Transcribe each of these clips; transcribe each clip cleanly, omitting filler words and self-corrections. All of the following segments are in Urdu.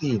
3,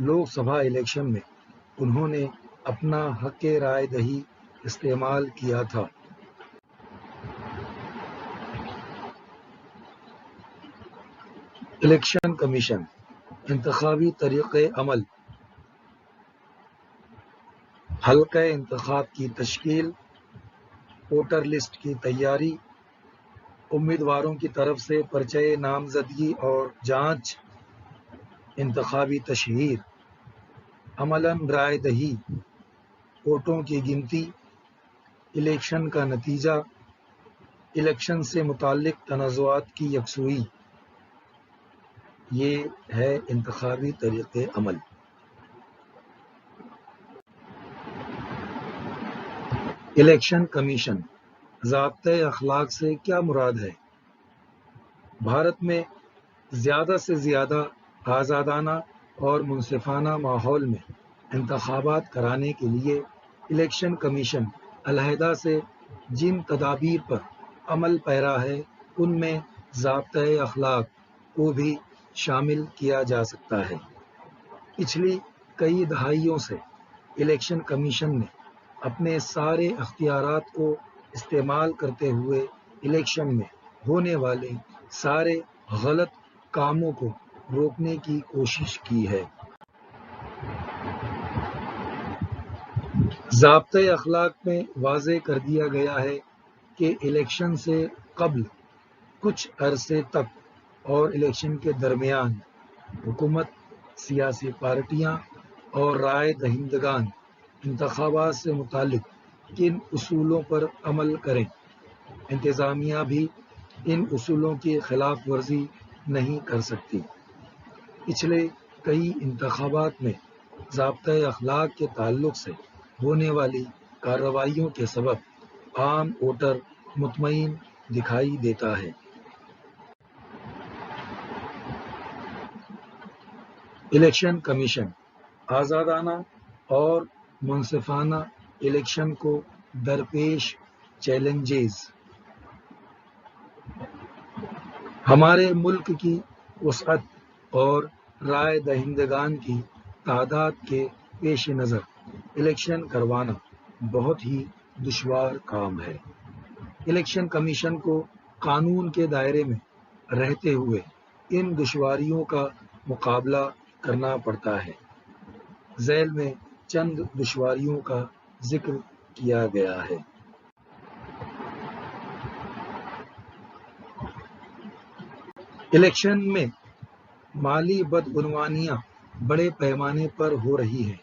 لوک سبھا الیکشن میں انہوں نے اپنا حق رائے دہی استعمال کیا تھا۔ الیکشن کمیشن انتخابی طریقۂ عمل، حلقہ انتخاب کی تشکیل، ووٹر لسٹ کی تیاری، امیدواروں کی طرف سے پرچہ نامزدگی اور جانچ، انتخابی تشہیر، عملاً رائے دہی، ووٹوں کی گنتی، الیکشن کا نتیجہ، الیکشن سے متعلق تنازعات کی یکسوئی، یہ ہے انتخابی طریقۂ عمل۔ الیکشن کمیشن ضابطۂ اخلاق سے کیا مراد ہے؟ بھارت میں زیادہ سے زیادہ آزادانہ اور منصفانہ ماحول میں انتخابات کرانے کے لیے الیکشن کمیشن علیحدہ سے جن تدابیر پر عمل پیرا ہے ان میں ضابطۂ اخلاق کو بھی شامل کیا جا سکتا ہے۔ پچھلی کئی دہائیوں سے الیکشن کمیشن نے اپنے سارے اختیارات کو استعمال کرتے ہوئے الیکشن میں ہونے والے سارے غلط کاموں کو روکنے کی کوشش کی ہے۔ ضابطۂ اخلاق میں واضح کر دیا گیا ہے کہ الیکشن سے قبل کچھ عرصے تک اور الیکشن کے درمیان حکومت، سیاسی پارٹیاں اور رائے دہندگان انتخابات سے متعلق کن اصولوں پر عمل کریں۔ انتظامیہ بھی ان اصولوں کی خلاف ورزی نہیں کر سکتی۔ پچھلے کئی انتخابات میں ضابطۂ اخلاق کے تعلق سے ہونے والی کارروائیوں کے سبب عام ووٹر مطمئن دکھائی دیتا ہے۔ الیکشن کمیشن آزادانہ اور منصفانہ الیکشن کو درپیش چیلنجز۔ ہمارے ملک کی وسعت اور رائے دہندگان کی تعداد کے پیش نظر الیکشن کروانا بہت ہی دشوار کام ہے۔ الیکشن کمیشن کو قانون کے دائرے میں رہتے ہوئے ان دشواریوں کا مقابلہ کرنا پڑتا ہے۔ ذیل میں چند دشواریوں کا ذکر کیا گیا ہے۔ الیکشن میں مالی بدعنوانیاں بڑے پیمانے پر ہو رہی ہیں۔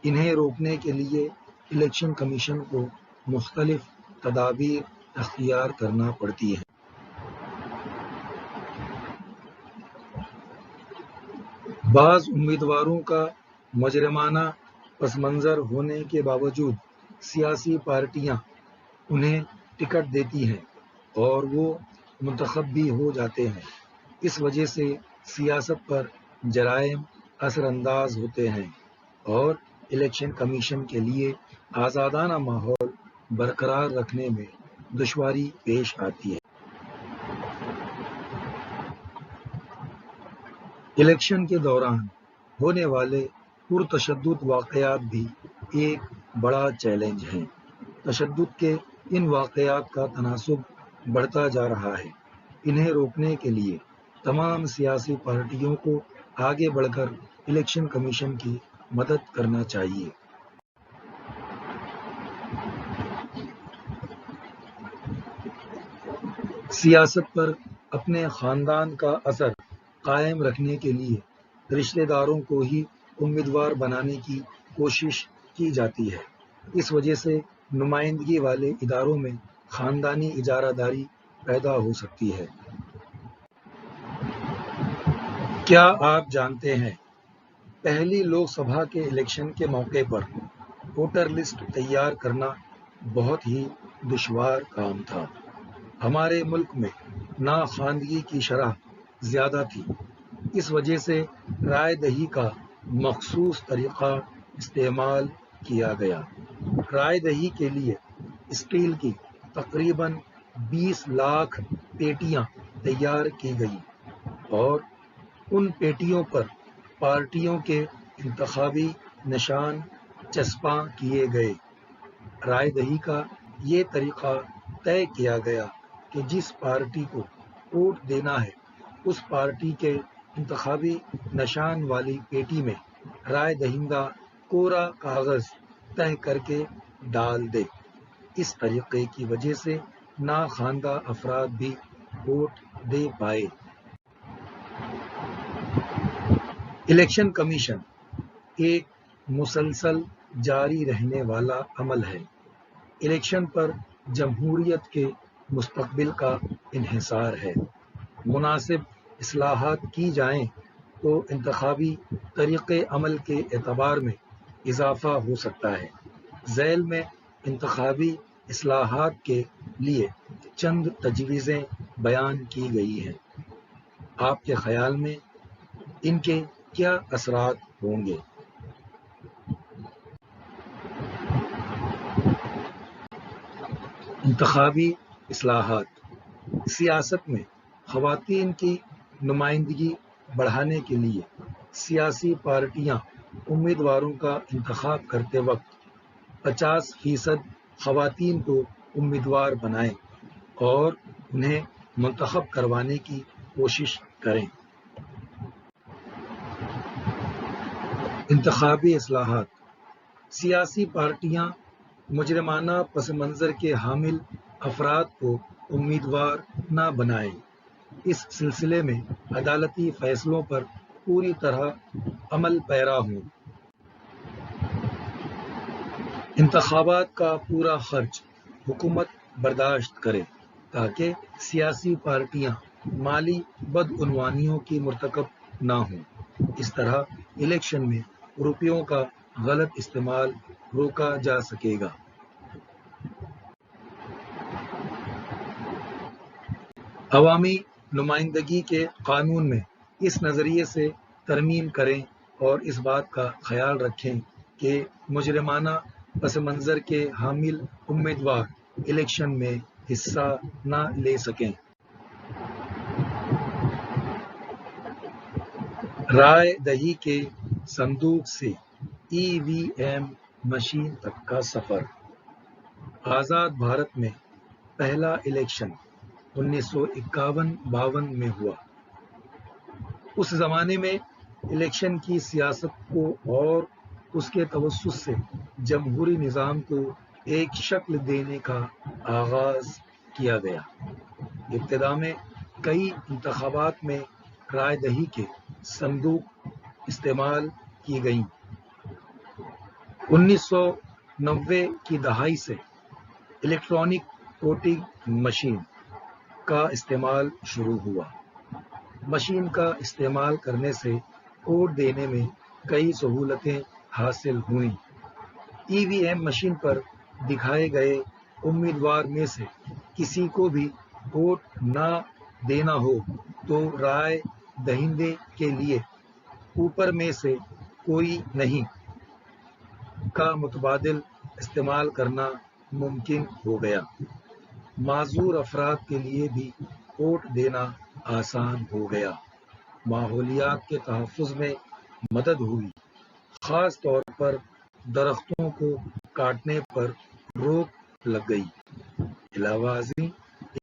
انہیں روکنے کے لیے الیکشن کمیشن کو مختلف تدابیر اختیار کرنا پڑتی ہیں۔ بعض امیدواروں کا مجرمانہ پس منظر ہونے کے باوجود سیاسی پارٹیاں انہیں ٹکٹ دیتی ہیں اور وہ منتخب بھی ہو جاتے ہیں۔ اس وجہ سے سیاست پر جرائم اثر انداز ہوتے ہیں اور الیکشن کمیشن کے لیے آزادانہ ماحول برقرار رکھنے میں دشواری پیش آتی ہے۔ الیکشن کے دوران ہونے والے پرتشدد واقعات بھی ایک بڑا چیلنج ہیں۔ تشدد کے ان واقعات کا تناسب بڑھتا جا رہا ہے۔ انہیں روکنے کے لیے تمام سیاسی پارٹیوں کو آگے بڑھ کر الیکشن کمیشن کی مدد کرنا چاہیے۔ سیاست پر اپنے خاندان کا اثر قائم رکھنے کے لیے رشتہ داروں کو ہی امیدوار بنانے کی کوشش کی جاتی ہے۔ اس وجہ سے نمائندگی والے اداروں میں خاندانی اجارہ داری پیدا ہو سکتی ہے۔ کیا آپ جانتے ہیں پہلی لوک سبھا کے الیکشن کے موقع پر ووٹر لسٹ تیار کرنا بہت ہی دشوار کام تھا۔ ہمارے ملک میں ناخواندگی کی شرح زیادہ تھی۔ اس وجہ سے رائے دہی کا مخصوص طریقہ استعمال کیا گیا۔ رائے دہی کے لیے اسٹیل کی تقریباً 20 لاکھ پیٹیاں تیار کی گئیں اور ان پیٹیوں پر پارٹیوں کے انتخابی نشان چسپاں کیے گئے۔ رائے دہی کا یہ طریقہ طے کیا گیا کہ جس پارٹی کو ووٹ دینا ہے اس پارٹی کے انتخابی نشان والی پیٹی میں رائے دہندہ کوڑا کاغذ طے کر کے ڈال دے۔ اس طریقے کی وجہ سے ناخواندہ افراد بھی ووٹ دے پائے۔ الیکشن کمیشن ایک مسلسل جاری رہنے والا عمل ہے۔ الیکشن پر جمہوریت کے مستقبل کا انحصار ہے۔ مناسب اصلاحات کی جائیں تو انتخابی طریقہ عمل کے اعتبار میں اضافہ ہو سکتا ہے۔ ذیل میں انتخابی اصلاحات کے لیے چند تجویزیں بیان کی گئی ہیں۔ آپ کے خیال میں ان کے کیا اثرات ہوں گے؟ انتخابی اصلاحات سیاست میں خواتین کی نمائندگی بڑھانے کے لیے سیاسی پارٹیاں امیدواروں کا انتخاب کرتے وقت 50% خواتین کو امیدوار بنائیں اور انہیں منتخب کروانے کی کوشش کریں۔ انتخابی اصلاحات سیاسی پارٹیاں مجرمانہ پس منظر کے حامل افراد کو امیدوار نہ بنائیں۔ اس سلسلے میں عدالتی فیصلوں پر پوری طرح عمل پیرا ہوں۔ انتخابات کا پورا خرچ حکومت برداشت کرے تاکہ سیاسی پارٹیاں مالی بدعنوانیوں کی مرتکب نہ ہوں۔ اس طرح الیکشن میں روپیوں کا غلط استعمال روکا جا سکے گا۔ عوامی نمائندگی کے قانون میں اس نظریے سے ترمیم کریں اور اس بات کا خیال رکھیں کہ مجرمانہ پس منظر کے حامل امیدوار الیکشن میں حصہ نہ لے سکیں۔ رائے دہی کے صندوق سے EVM مشین تک کا سفر۔ آزاد بھارت میں پہلا الیکشن 1951-52 میں ہوا۔ اس زمانے میں الیکشن کی سیاست کو اور اس کے توسط سے جمہوری نظام کو ایک شکل دینے کا آغاز کیا گیا۔ ابتدا میں کئی انتخابات میں رائے دہی کے صندوق استعمال کی گئیں۔ 1990 کی دہائی سے الیکٹرانک ووٹنگ مشین کا استعمال شروع ہوا۔ مشین کا استعمال کرنے سے ووٹ دینے میں کئی سہولتیں حاصل ہوئیں۔ EVM مشین پر دکھائے گئے امیدوار میں سے کسی کو بھی ووٹ نہ دینا ہو تو رائے دہندے کے لیے اوپر میں سے کوئی نہیں کا متبادل استعمال کرنا ممکن ہو گیا۔ معذور افراد کے لیے بھی ووٹ دینا آسان ہو گیا۔ ماحولیات کے تحفظ میں مدد ہوئی۔ خاص طور پر درختوں کو کاٹنے پر روک لگ گئی۔ علاوہ ازیں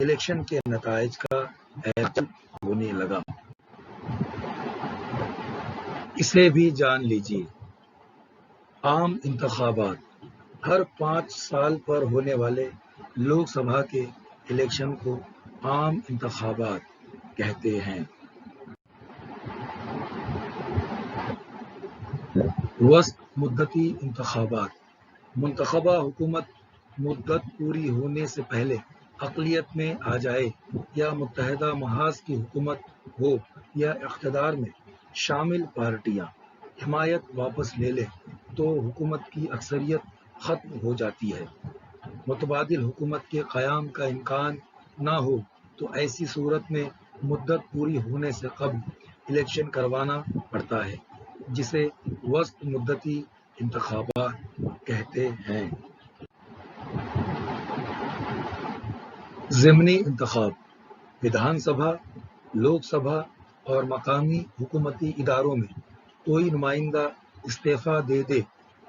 الیکشن کے نتائج کا اعلان ہونے لگا۔ اسے بھی جان لیجیے۔ عام انتخابات ہر 5 سال پر ہونے والے لوک سبھا کے الیکشن کو عام انتخابات کہتے ہیں۔ وسط مدتی انتخابات منتخبہ حکومت مدت پوری ہونے سے پہلے اقلیت میں آ جائے یا متحدہ محاذ کی حکومت ہو یا اقتدار میں شامل پارٹیاں حمایت واپس لے لیں تو حکومت کی اکثریت ختم ہو جاتی ہے۔ متبادل حکومت کے قیام کا امکان نہ ہو تو ایسی صورت میں مدت پوری ہونے سے قبل الیکشن کروانا پڑتا ہے، جسے وسط مدتی انتخابات کہتے ہیں۔ ضمنی انتخاب ودھان سبھا، لوک سبھا اور مقامی حکومتی اداروں میں کوئی نمائندہ استعفیٰ دے دے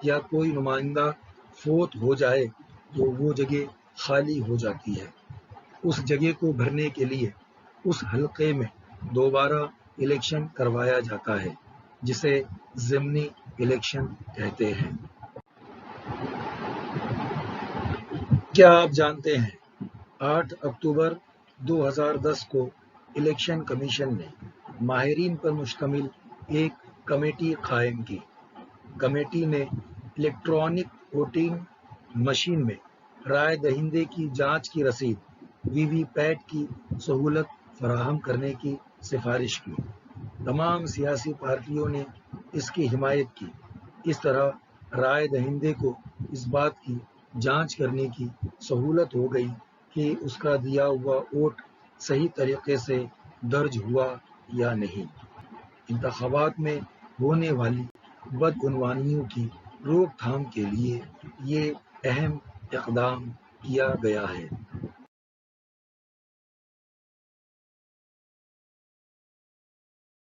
یا کوئی نمائندہ فوت ہو جائے تو وہ جگہ خالی ہو جاتی ہے۔ اس جگہ کو بھرنے کے لیے اس حلقے میں دوبارہ الیکشن کروایا جاتا ہے جسے ضمنی الیکشن کہتے ہیں۔ کیا آپ جانتے ہیں 8 اکتوبر 2010 کو الیکشن کمیشن نے ماہرین پر مشتمل ایک کمیٹی قائم کی۔ کمیٹی نے الیکٹرانک ووٹنگ مشین میں رائے دہندے کی جانچ کی رسید وی وی پیٹ کی سہولت فراہم کرنے کی سفارش کی۔ تمام سیاسی پارٹیوں نے اس کی حمایت کی۔ اس طرح رائے دہندے کو اس بات کی جانچ کرنے کی سہولت ہو گئی کہ اس کا دیا ہوا ووٹ صحیح طریقے سے درج ہوا یا نہیں۔ انتخابات میں ہونے والی بدعنوانیوں کی روک تھام کے لیے یہ اہم اقدام کیا گیا ہے۔